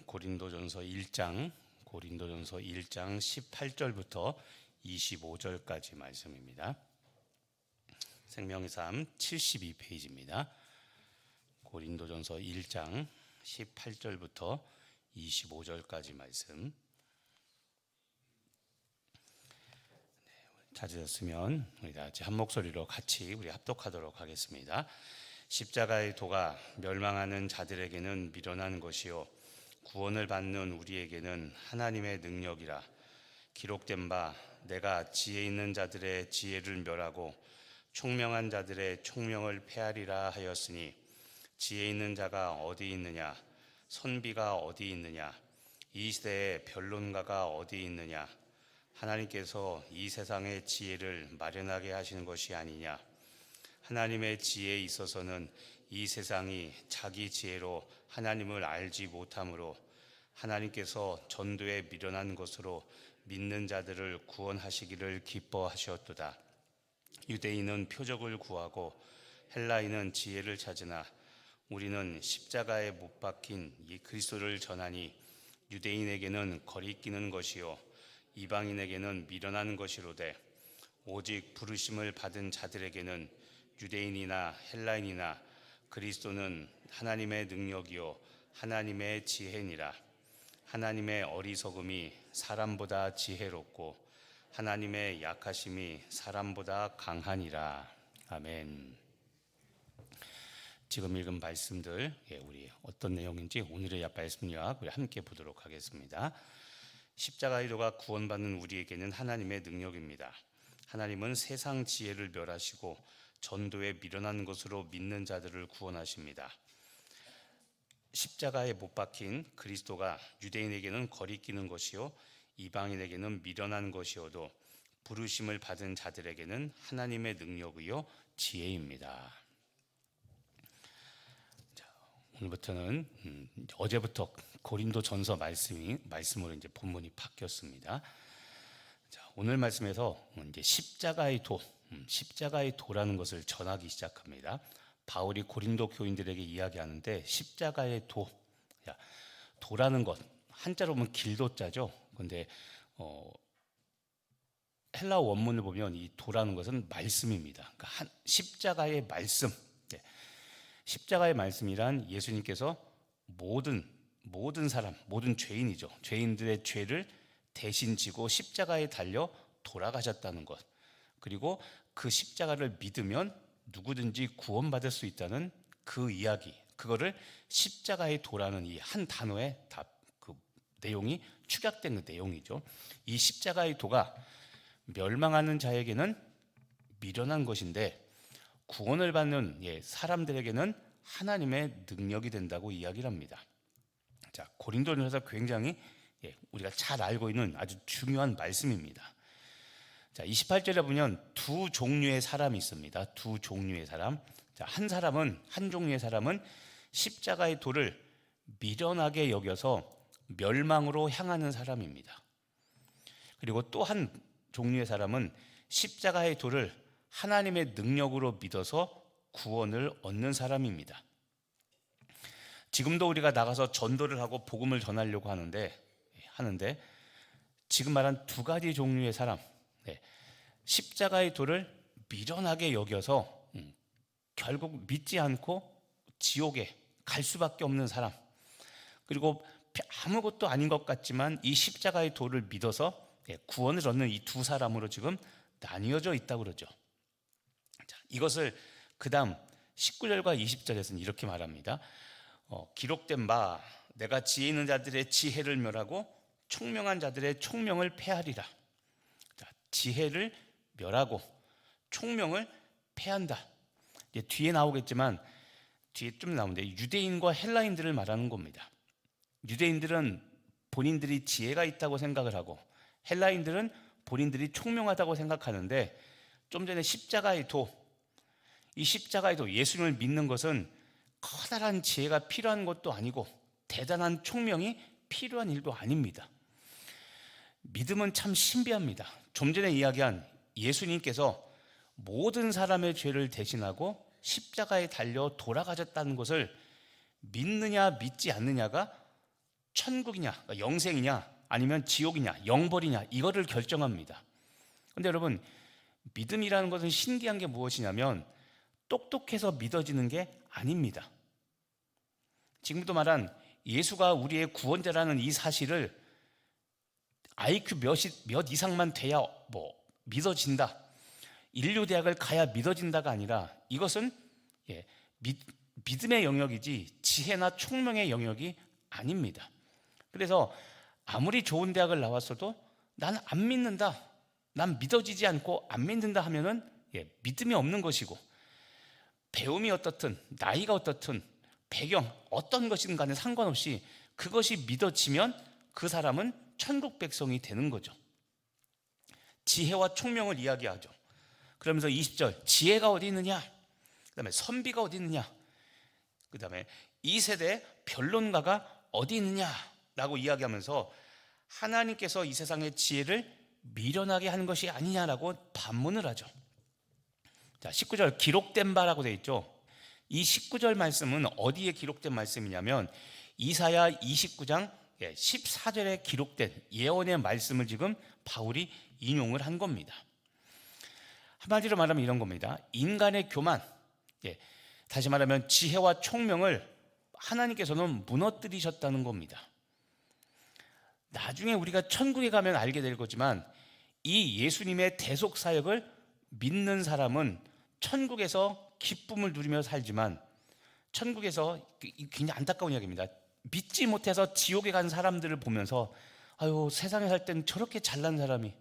고린도전서 1장 18절부터 25절까지 말씀입니다. 생명의 삶 72페이지입니다. 고린도전서 1장 18절부터 25절까지 말씀. 찾으셨으면 우리 다 같이 한 목소리로 같이 우리 합독하도록 하겠습니다. 십자가의 도가 멸망하는 자들에게는 미련한 것이요 구원을 받는 우리에게는 하나님의 능력이라. 기록된 바 내가 지혜 있는 자들의 지혜를 멸하고 총명한 자들의 총명을 폐하리라 하였으니, 지혜 있는 자가 어디 있느냐, 선비가 어디 있느냐, 이 시대의 변론가가 어디 있느냐. 하나님께서 이 세상의 지혜를 마련하게 하시는 것이 아니냐. 하나님의 지혜에 있어서는 이 세상이 자기 지혜로 하나님을 알지 못하므로 하나님께서 전도에 미련한 것으로 믿는 자들을 구원하시기를 기뻐하셨도다. 유대인은 표적을 구하고 헬라인은 지혜를 찾으나 우리는 십자가에 못 박힌 이 그리스도를 전하니, 유대인에게는 거리끼는 것이요 이방인에게는 미련한 것이로되 오직 부르심을 받은 자들에게는 유대인이나 헬라인이나 그리스도는 하나님의 능력이요 하나님의 지혜니라. 하나님의 어리석음이 사람보다 지혜롭고 하나님의 약하심이 사람보다 강하니라. 아멘. 지금 읽은 말씀들, 우리 어떤 내용인지 오늘의 말씀 요약 우리 함께 보도록 하겠습니다. 십자가의 도가 구원받는 우리에게는 하나님의 능력입니다. 하나님은 세상 지혜를 멸하시고 전도에 미련한 것으로 믿는 자들을 구원하십니다. 십자가에 못 박힌 그리스도가 유대인에게는 거리끼는 것이요 이방인에게는 미련한 것이어도 부르심을 받은 자들에게는 하나님의 능력이요 지혜입니다. 오늘부터는 어제부터 고린도전서 말씀으로 이제 본문이 바뀌었습니다. 오늘 말씀에서 이제 십자가의 도라는 것을 전하기 시작합니다. 바울이 고린도 교인들에게 이야기하는데, 십자가의 도라는 것, 한자로 보면 길도자죠. 그런데 헬라어 원문을 보면 이 도라는 것은 말씀입니다. 그러니까 십자가의 말씀. 십자가의 말씀이란 예수님께서 모든 사람, 모든 죄인이죠. 죄인들의 죄를 대신 지고 십자가에 달려 돌아가셨다는 것. 그리고 그 십자가를 믿으면 누구든지 구원받을 수 있다는 그 이야기, 그거를 십자가의 도라는 이 한 단어에 다 그 내용이 축약된 그 내용이죠. 이 십자가의 도가 멸망하는 자에게는 미련한 것인데 구원을 받는 사람들에게는 하나님의 능력이 된다고 이야기를 합니다. 자, 고린도전서 굉장히 우리가 잘 알고 있는 아주 중요한 말씀입니다. 자, 28절에 보면 두 종류의 사람이 있습니다. 두 종류의 사람. 자, 한 종류의 사람은 십자가의 도를 미련하게 여겨서 멸망으로 향하는 사람입니다. 그리고 또 한 종류의 사람은 십자가의 도를 하나님의 능력으로 믿어서 구원을 얻는 사람입니다. 지금도 우리가 나가서 전도를 하고 복음을 전하려고 하는데 지금 말한 두 가지 종류의 사람, 십자가의 도를 미련하게 여겨서 결국 믿지 않고 지옥에 갈 수밖에 없는 사람, 그리고 아무것도 아닌 것 같지만 이 십자가의 도를 믿어서 구원을 얻는 이 두 사람으로 지금 나뉘어져 있다고 그러죠. 자, 이것을 그 다음 19절과 20절에서는 이렇게 말합니다. 기록된 바 내가 지혜 있는 자들의 지혜를 멸하고 총명한 자들의 총명을 폐하리라. 자, 지혜를 멸하고 총명을 폐한다. 이제 뒤에 나오겠지만, 뒤에 좀 나오는데 유대인과 헬라인들을 말하는 겁니다. 유대인들은 본인들이 지혜가 있다고 생각을 하고 헬라인들은 본인들이 총명하다고 생각하는데, 좀 전에 이 십자가의 도, 예수님을 믿는 것은 커다란 지혜가 필요한 것도 아니고 대단한 총명이 필요한 일도 아닙니다. 믿음은 참 신비합니다. 좀 전에 이야기한 예수님께서 모든 사람의 죄를 대신하고 십자가에 달려 돌아가셨다는 것을 믿느냐 믿지 않느냐가 천국이냐, 그러니까 영생이냐, 아니면 지옥이냐, 영벌이냐, 이거를 결정합니다. 근데 여러분, 믿음이라는 것은 신기한 게 무엇이냐면 똑똑해서 믿어지는 게 아닙니다. 지금도 말한 예수가 우리의 구원자라는 이 사실을 IQ 몇 이상만 돼야 믿어진다, 인류대학을 가야 믿어진다가 아니라 이것은 믿음의 영역이지 지혜나 총명의 영역이 아닙니다. 그래서 아무리 좋은 대학을 나왔어도 나는 안 믿는다, 난 믿어지지 않고 안 믿는다 하면은 믿음이 없는 것이고, 배움이 어떻든 나이가 어떻든 배경 어떤 것이든 간에 상관없이 그것이 믿어지면 그 사람은 천국 백성이 되는 거죠. 지혜와 총명을 이야기하죠. 그러면서 20절 지혜가 어디 있느냐, 그 다음에 선비가 어디 있느냐, 그 다음에 이 세대의 변론가가 어디 있느냐라고 이야기하면서 하나님께서 이 세상의 지혜를 미련하게 하는 것이 아니냐라고 반문을 하죠. 자, 19절 기록된 바라고 되어 있죠. 이 19절 말씀은 어디에 기록된 말씀이냐면 이사야 29장 14절에 기록된 예언의 말씀을 지금 바울이 인용을 한 겁니다. 한마디로 말하면 이런 겁니다. 인간의 교만, 다시 말하면 지혜와 총명을 하나님께서는 무너뜨리셨다는 겁니다. 나중에 우리가 천국에 가면 알게 될 거지만 이 예수님의 대속 사역을 믿는 사람은 천국에서 기쁨을 누리며 살지만, 천국에서 굉장히 안타까운 이야기입니다. 믿지 못해서 지옥에 간 사람들을 보면서 아유, 세상에 살 때는 저렇게 잘난 사람이,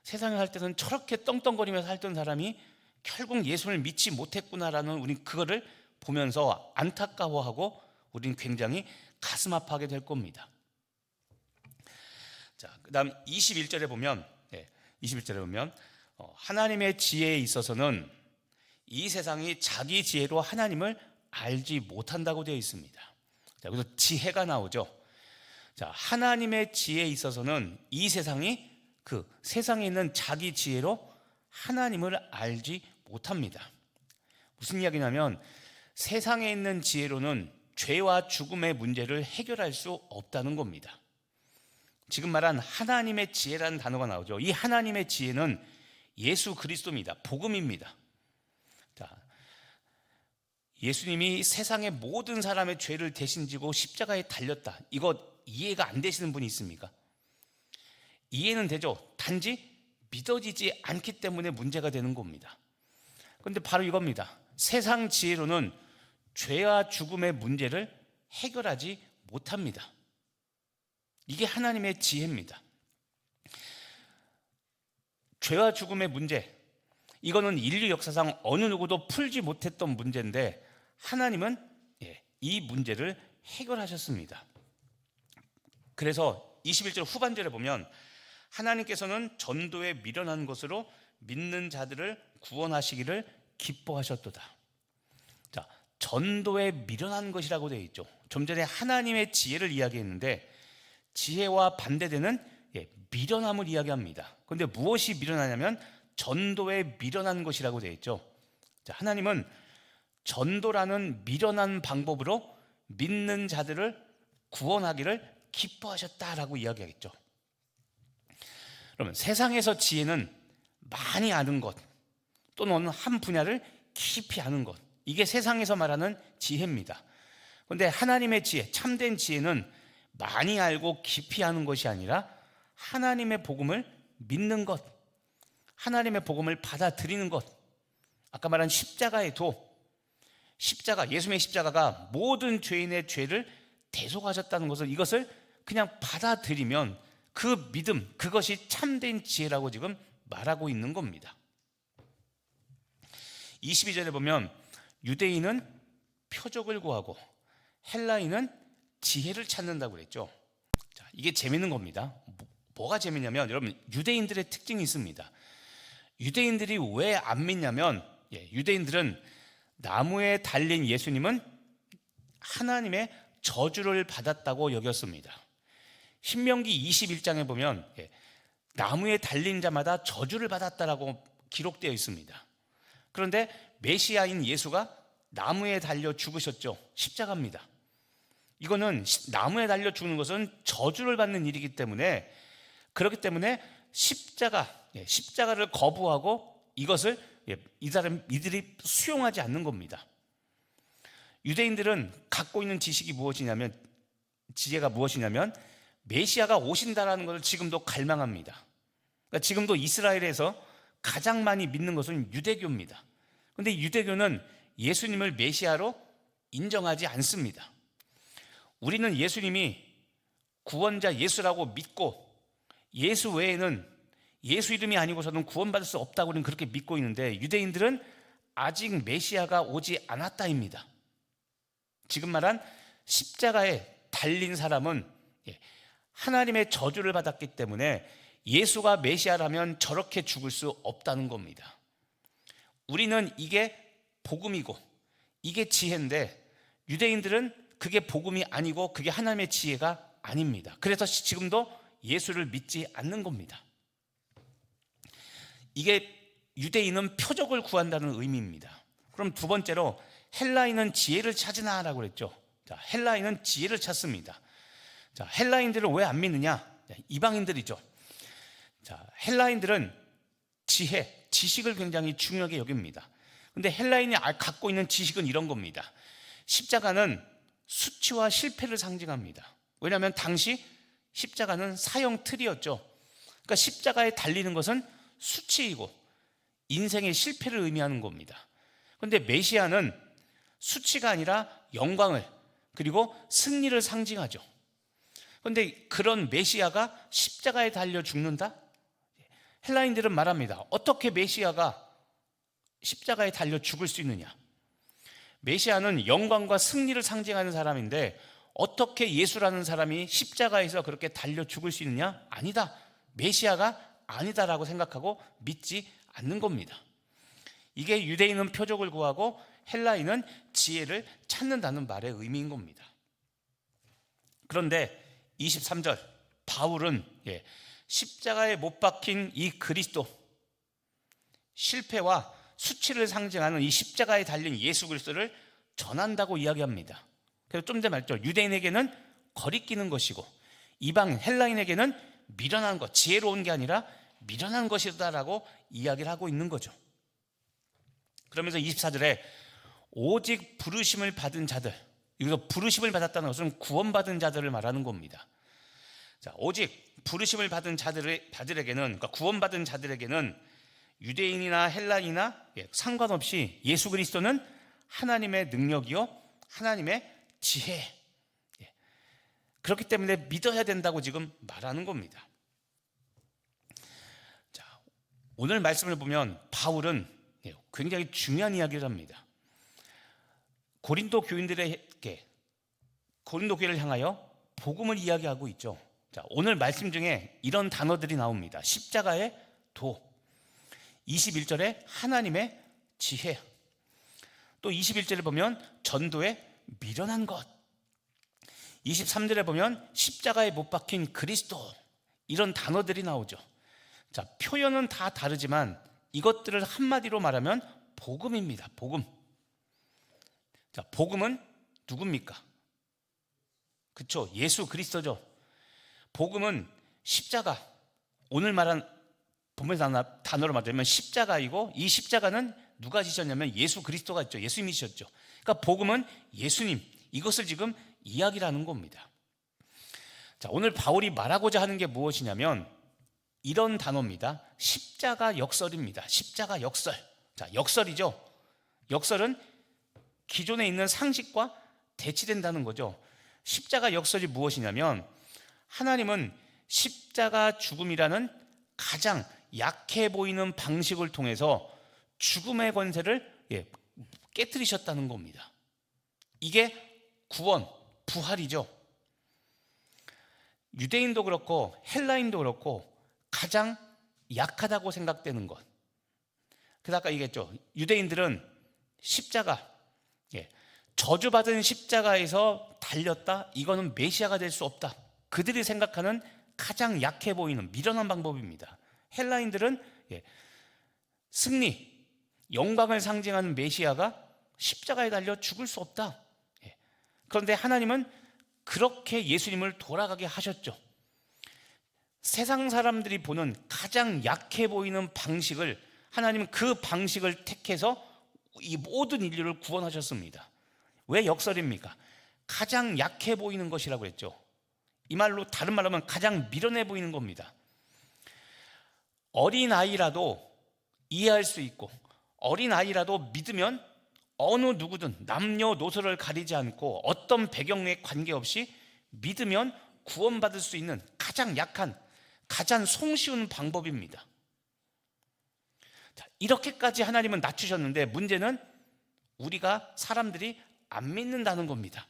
세상에 살 때는 저렇게 떵떵거리며 살던 사람이 결국 예수를 믿지 못했구나라는, 우린 그거를 보면서 안타까워하고 우린 굉장히 가슴 아파하게 될 겁니다. 자, 그다음 21절에 보면 하나님의 지혜에 있어서는 이 세상이 자기 지혜로 하나님을 알지 못한다고 되어 있습니다. 자, 그래서 지혜가 나오죠. 자, 하나님의 지혜에 있어서는 이 세상이 그 세상에 있는 자기 지혜로 하나님을 알지 못합니다. 무슨 이야기냐면 세상에 있는 지혜로는 죄와 죽음의 문제를 해결할 수 없다는 겁니다. 지금 말한 하나님의 지혜라는 단어가 나오죠. 이 하나님의 지혜는 예수 그리스도입니다. 복음입니다. 자, 예수님이 세상의 모든 사람의 죄를 대신 지고 십자가에 달렸다. 이거 이해가 안 되시는 분이 있습니까? 이해는 되죠. 단지 믿어지지 않기 때문에 문제가 되는 겁니다. 그런데 바로 이겁니다. 세상 지혜로는 죄와 죽음의 문제를 해결하지 못합니다. 이게 하나님의 지혜입니다. 죄와 죽음의 문제, 이거는 인류 역사상 어느 누구도 풀지 못했던 문제인데 하나님은 이 문제를 해결하셨습니다. 그래서 21절 후반절에 보면 하나님께서는 전도에 미련한 것으로 믿는 자들을 구원하시기를 기뻐하셨도다. 자, 전도에 미련한 것이라고 되어 있죠. 좀 전에 하나님의 지혜를 이야기했는데 지혜와 반대되는 미련함을 이야기합니다. 그런데 무엇이 미련하냐면 전도에 미련한 것이라고 되어 있죠. 자, 하나님은 전도라는 미련한 방법으로 믿는 자들을 구원하기를 기뻐하셨다라고 이야기하겠죠. 그러면 세상에서 지혜는 많이 아는 것 또는 한 분야를 깊이 아는 것, 이게 세상에서 말하는 지혜입니다. 그런데 하나님의 지혜, 참된 지혜는 많이 알고 깊이 아는 것이 아니라 하나님의 복음을 믿는 것, 하나님의 복음을 받아들이는 것. 아까 말한 십자가의 도, 예수님의 십자가가 모든 죄인의 죄를 대속하셨다는 것을, 이것을 그냥 받아들이면 그 믿음, 그것이 참된 지혜라고 지금 말하고 있는 겁니다. 22절에 보면 유대인은 표적을 구하고 헬라인은 지혜를 찾는다고 그랬죠. 자, 이게 재밌는 겁니다. 뭐가 재밌냐면 여러분, 유대인들의 특징이 있습니다. 유대인들이 왜 안 믿냐면 유대인들은 나무에 달린 예수님은 하나님의 저주를 받았다고 여겼습니다. 신명기 21장에 보면 나무에 달린 자마다 저주를 받았다라고 기록되어 있습니다. 그런데 메시아인 예수가 나무에 달려 죽으셨죠. 십자가입니다. 이거는 나무에 달려 죽는 것은 저주를 받는 일이기 때문에, 그렇기 때문에 십자가를 거부하고 이것을 이들이 수용하지 않는 겁니다. 유대인들은 갖고 있는 지혜가 무엇이냐면 메시아가 오신다라는 것을 지금도 갈망합니다. 그러니까 지금도 이스라엘에서 가장 많이 믿는 것은 유대교입니다. 그런데 유대교는 예수님을 메시아로 인정하지 않습니다. 우리는 예수님이 구원자 예수라고 믿고, 예수 외에는, 예수 이름이 아니고서는 구원받을 수 없다고 우리는 그렇게 믿고 있는데, 유대인들은 아직 메시아가 오지 않았다입니다. 지금 말한 십자가에 달린 사람은 하나님의 저주를 받았기 때문에 예수가 메시아라면 저렇게 죽을 수 없다는 겁니다. 우리는 이게 복음이고 이게 지혜인데, 유대인들은 그게 복음이 아니고 그게 하나님의 지혜가 아닙니다. 그래서 지금도 예수를 믿지 않는 겁니다. 이게 유대인은 표적을 구한다는 의미입니다. 그럼 두 번째로 헬라인은 지혜를 찾으나라고 그랬죠. 자, 헬라인은 지혜를 찾습니다. 자, 헬라인들은 왜 안 믿느냐? 이방인들이죠. 자, 헬라인들은 지식을 굉장히 중요하게 여깁니다. 근데 헬라인이 갖고 있는 지식은 이런 겁니다. 십자가는 수치와 실패를 상징합니다. 왜냐하면 당시 십자가는 사형 틀이었죠. 그러니까 십자가에 달리는 것은 수치이고 인생의 실패를 의미하는 겁니다. 그런데 메시아는 수치가 아니라 영광을, 그리고 승리를 상징하죠. 그런데 그런 메시아가 십자가에 달려 죽는다? 헬라인들은 말합니다. 어떻게 메시아가 십자가에 달려 죽을 수 있느냐? 메시아는 영광과 승리를 상징하는 사람인데 어떻게 예수라는 사람이 십자가에서 그렇게 달려 죽을 수 있느냐? 아니다. 메시아가 아니다라고 생각하고 믿지 않는 겁니다. 이게 유대인은 표적을 구하고 헬라인은 지혜를 찾는다는 말의 의미인 겁니다. 그런데 23절 바울은 십자가에 못 박힌 이 그리스도, 실패와 수치를 상징하는 이 십자가에 달린 예수 그리스도를 전한다고 이야기합니다. 그래서 좀 전에 말했죠. 유대인에게는 거리끼는 것이고 이방인 헬라인에게는 미련한 것, 지혜로운 게 아니라 미련한 것이다라고 이야기를 하고 있는 거죠. 그러면서 24절에 오직 부르심을 받은 자들, 여기서 부르심을 받았다는 것은 구원받은 자들을 말하는 겁니다. 자, 오직 부르심을 받은 자들에게는, 그러니까 구원받은 자들에게는 유대인이나 헬라인이나 상관없이 예수 그리스도는 하나님의 능력이요 하나님의 지혜, 그렇기 때문에 믿어야 된다고 지금 말하는 겁니다. 자, 오늘 말씀을 보면 바울은 굉장히 중요한 이야기를 합니다. 고린도 교회를 향하여 복음을 이야기하고 있죠. 자, 오늘 말씀 중에 이런 단어들이 나옵니다. 십자가의 도, 21절에 하나님의 지혜, 또 21절에 보면 전도의 미련한 것, 23절에 보면 십자가에 못 박힌 그리스도, 이런 단어들이 나오죠. 자, 표현은 다 다르지만 이것들을 한마디로 말하면 복음입니다. 복음. 자, 복음은 누굽니까? 그렇죠. 예수 그리스도죠. 복음은 십자가, 오늘 말한 본문 단어로 말하면 십자가이고, 이 십자가는 누가 지셨냐면 예수 그리스도가 있죠. 예수님이 지셨죠. 그러니까 복음은 예수님, 이것을 지금 이야기를 하는 겁니다. 자, 오늘 바울이 말하고자 하는 게 무엇이냐면 이런 단어입니다. 십자가 역설입니다. 십자가 역설. 자, 역설이죠. 역설은 기존에 있는 상식과 대치된다는 거죠. 십자가 역설이 무엇이냐면 하나님은 십자가 죽음이라는 가장 약해 보이는 방식을 통해서 죽음의 권세를 깨뜨리셨다는 겁니다. 이게 구원, 부활이죠. 유대인도 그렇고 헬라인도 그렇고 가장 약하다고 생각되는 것. 그래서 아까 얘기했죠. 유대인들은 십자가, 저주받은 십자가에서 달렸다, 이거는 메시아가 될 수 없다. 그들이 생각하는 가장 약해 보이는 미련한 방법입니다. 헬라인들은 승리, 영광을 상징하는 메시아가 십자가에 달려 죽을 수 없다. 그런데 하나님은 그렇게 예수님을 돌아가게 하셨죠. 세상 사람들이 보는 가장 약해 보이는 방식을, 하나님은 그 방식을 택해서 이 모든 인류를 구원하셨습니다. 왜 역설입니까? 가장 약해 보이는 것이라고 했죠. 이 말로, 다른 말로 하면 가장 미련해 보이는 겁니다. 어린아이라도 이해할 수 있고, 어린아이라도 믿으면 어느 누구든 남녀노소를 가리지 않고 어떤 배경에 관계없이 믿으면 구원받을 수 있는 가장 약한, 가장 손쉬운 방법입니다. 자, 이렇게까지 하나님은 낮추셨는데 문제는 우리가, 사람들이 안 믿는다는 겁니다.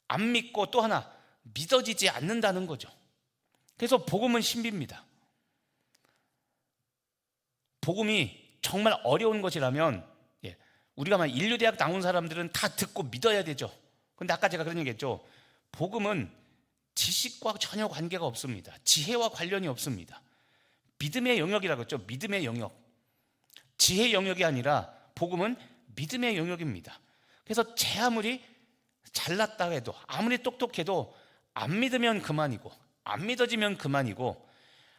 안 믿고 또 하나 믿어지지 않는다는 거죠. 그래서 복음은 신비입니다. 복음이 정말 어려운 것이라면 우리가 인류대학 나온 사람들은 다 듣고 믿어야 되죠. 그런데 아까 제가 그런 얘기했죠. 복음은 지식과 전혀 관계가 없습니다. 지혜와 관련이 없습니다. 믿음의 영역이라고 했죠. 믿음의 영역. 지혜 영역이 아니라 복음은 믿음의 영역입니다. 그래서 제 아무리 잘났다 해도, 아무리 똑똑해도 안 믿으면 그만이고, 안 믿어지면 그만이고,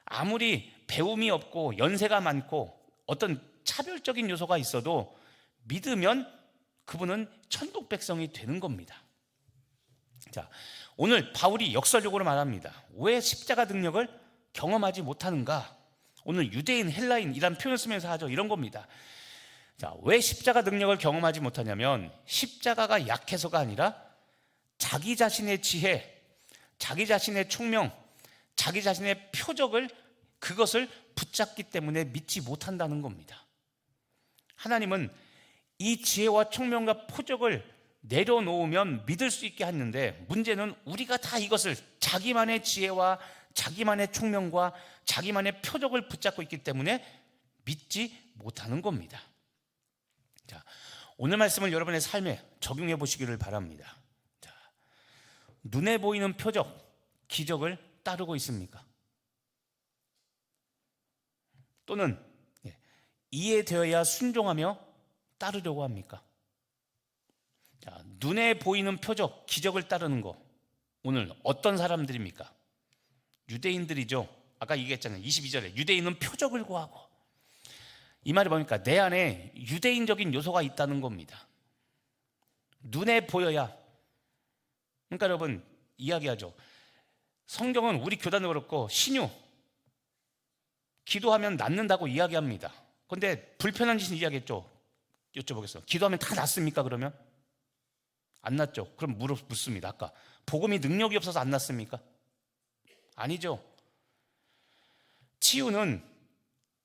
아무리 배움이 없고 연세가 많고 어떤 차별적인 요소가 있어도 믿으면 그분은 천국 백성이 되는 겁니다. 자, 오늘 바울이 역설적으로 말합니다. 왜 십자가 능력을 경험하지 못하는가? 오늘 유대인, 헬라인이란 표현을 쓰면서 하죠. 이런 겁니다. 자, 왜 십자가 능력을 경험하지 못하냐면 십자가가 약해서가 아니라 자기 자신의 지혜, 자기 자신의 총명, 자기 자신의 표적을, 그것을 붙잡기 때문에 믿지 못한다는 겁니다. 하나님은 이 지혜와 총명과 표적을 내려놓으면 믿을 수 있게 하는데, 문제는 우리가 다 이것을 자기만의 지혜와 자기만의 총명과 자기만의 표적을 붙잡고 있기 때문에 믿지 못하는 겁니다. 자, 오늘 말씀을 여러분의 삶에 적용해 보시기를 바랍니다. 자, 눈에 보이는 표적, 기적을 따르고 있습니까? 또는 이해되어야 순종하며 따르려고 합니까? 자, 눈에 보이는 표적, 기적을 따르는 거, 오늘 어떤 사람들입니까? 유대인들이죠. 아까 얘기했잖아요. 22절에 유대인은 표적을 구하고. 이 말이 뭡니까? 내 안에 유대인적인 요소가 있다는 겁니다. 눈에 보여야. 그러니까 여러분, 이야기하죠. 성경은 우리 교단도 그렇고 신유, 기도하면 낫는다고 이야기합니다. 그런데 불편한 짓을 이야기했죠. 여쭤보겠어요. 기도하면 다 낫습니까? 그러면? 안 낫죠. 그럼 묻습니다. 아까 복음이 능력이 없어서 안 낫습니까? 아니죠. 치유는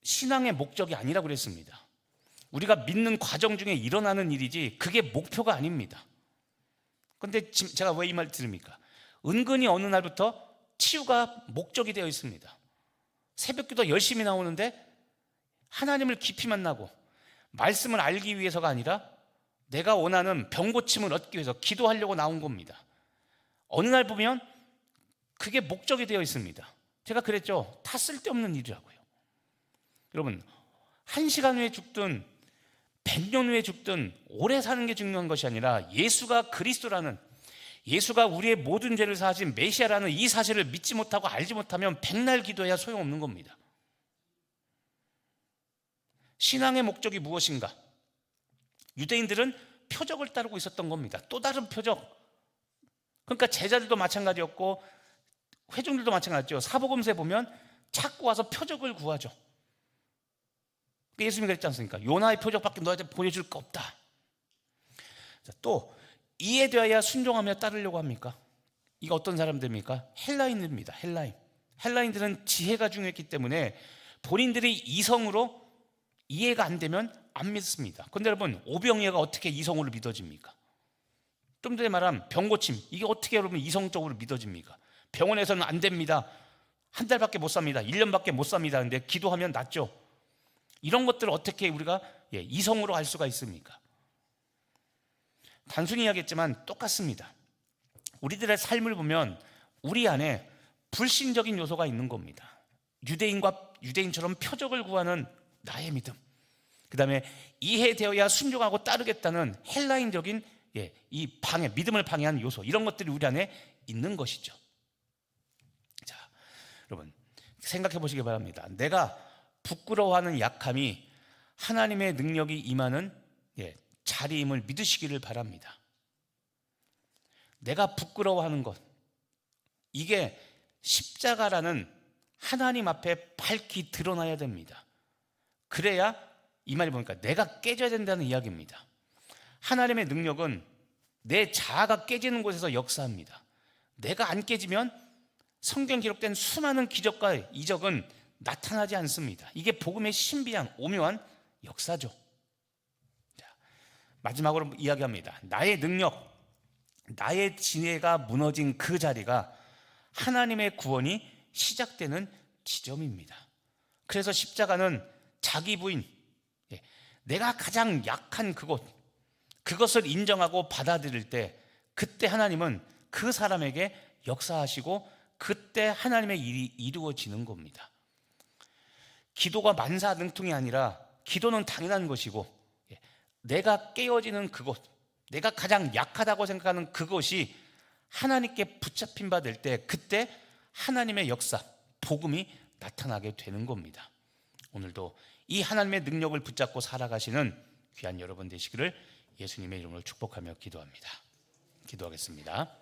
신앙의 목적이 아니라고 그랬습니다. 우리가 믿는 과정 중에 일어나는 일이지 그게 목표가 아닙니다. 그런데 지금 제가 왜 이 말 들습니까? 은근히 어느 날부터 치유가 목적이 되어 있습니다. 새벽기도 열심히 나오는데 하나님을 깊이 만나고 말씀을 알기 위해서가 아니라 내가 원하는 병 고침을 얻기 위해서 기도하려고 나온 겁니다. 어느 날 보면 그게 목적이 되어 있습니다. 제가 그랬죠. 다 쓸데없는 일이라고요. 여러분, 1시간 후에 죽든 100년 후에 죽든 오래 사는 게 중요한 것이 아니라 예수가 그리스도라는, 예수가 우리의 모든 죄를 사하신 메시아라는 이 사실을 믿지 못하고 알지 못하면 백날 기도해야 소용없는 겁니다. 신앙의 목적이 무엇인가? 유대인들은 표적을 따르고 있었던 겁니다. 또 다른 표적. 그러니까 제자들도 마찬가지였고 회중들도 마찬가지죠. 사복음서에 보면 찾고 와서 표적을 구하죠. 예수님이 그랬지 않습니까? 요나의 표적밖에 너한테 보여줄 거 없다. 또 이해되어야 순종하며 따르려고 합니까? 이거 어떤 사람들입니까? 헬라인들입니다. 헬라인들은 지혜가 중요했기 때문에 본인들이 이성으로 이해가 안 되면 안 믿습니다. 그런데 여러분, 오병이어가 어떻게 이성으로 믿어집니까? 좀 전에 말한 병고침, 이게 어떻게 여러분 이성적으로 믿어집니까? 병원에서는 안 됩니다. 한 달밖에 못 삽니다. 1년밖에 못 삽니다. 근데 기도하면 낫죠. 이런 것들을 어떻게 우리가 이성으로 알 수가 있습니까? 단순히 이야기했지만 똑같습니다. 우리들의 삶을 보면 우리 안에 불신적인 요소가 있는 겁니다. 유대인처럼 표적을 구하는 나의 믿음, 그 다음에 이해되어야 순종하고 따르겠다는 헬라인적인 이 믿음을 방해하는 요소, 이런 것들이 우리 안에 있는 것이죠. 자, 여러분 생각해 보시기 바랍니다. 내가 부끄러워하는 약함이 하나님의 능력이 임하는 자리임을 믿으시기를 바랍니다. 내가 부끄러워하는 것, 이게 십자가라는 하나님 앞에 밝히 드러나야 됩니다. 그래야 이 말이 보니까 내가 깨져야 된다는 이야기입니다. 하나님의 능력은 내 자아가 깨지는 곳에서 역사합니다. 내가 안 깨지면 성경 기록된 수많은 기적과 이적은 나타나지 않습니다. 이게 복음의 신비한 오묘한 역사죠. 자, 마지막으로 이야기합니다. 나의 능력, 나의 지혜가 무너진 그 자리가 하나님의 구원이 시작되는 지점입니다. 그래서 십자가는 자기 부인, 내가 가장 약한 그것을 인정하고 받아들일 때, 그때 하나님은 그 사람에게 역사하시고 그때 하나님의 일이 이루어지는 겁니다. 기도가 만사능통이 아니라 기도는 당연한 것이고, 내가 깨어지는 그것, 내가 가장 약하다고 생각하는 그것이 하나님께 붙잡힌 바 될 때, 그때 하나님의 역사, 복음이 나타나게 되는 겁니다. 오늘도 이 하나님의 능력을 붙잡고 살아가시는 귀한 여러분 되시기를 예수님의 이름으로 축복하며 기도합니다. 기도하겠습니다.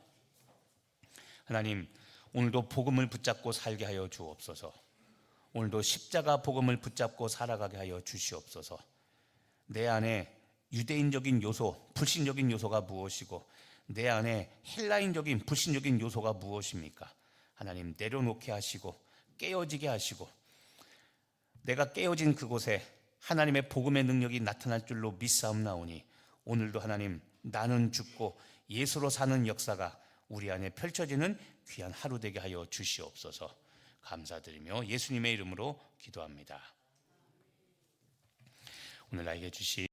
하나님, 오늘도 복음을 붙잡고 살게 하여 주옵소서. 오늘도 십자가 복음을 붙잡고 살아가게 하여 주시옵소서. 내 안에 유대인적인 요소, 불신적인 요소가 무엇이고 내 안에 헬라인적인 불신적인 요소가 무엇입니까? 하나님, 내려놓게 하시고 깨어지게 하시고 내가 깨어진 그곳에 하나님의 복음의 능력이 나타날 줄로 믿사옵나오니 오늘도 하나님, 나는 죽고 예수로 사는 역사가 우리 안에 펼쳐지는 귀한 하루 되게 하여 주시옵소서. 감사드리며 예수님의 이름으로 기도합니다. 오늘 나에게 주신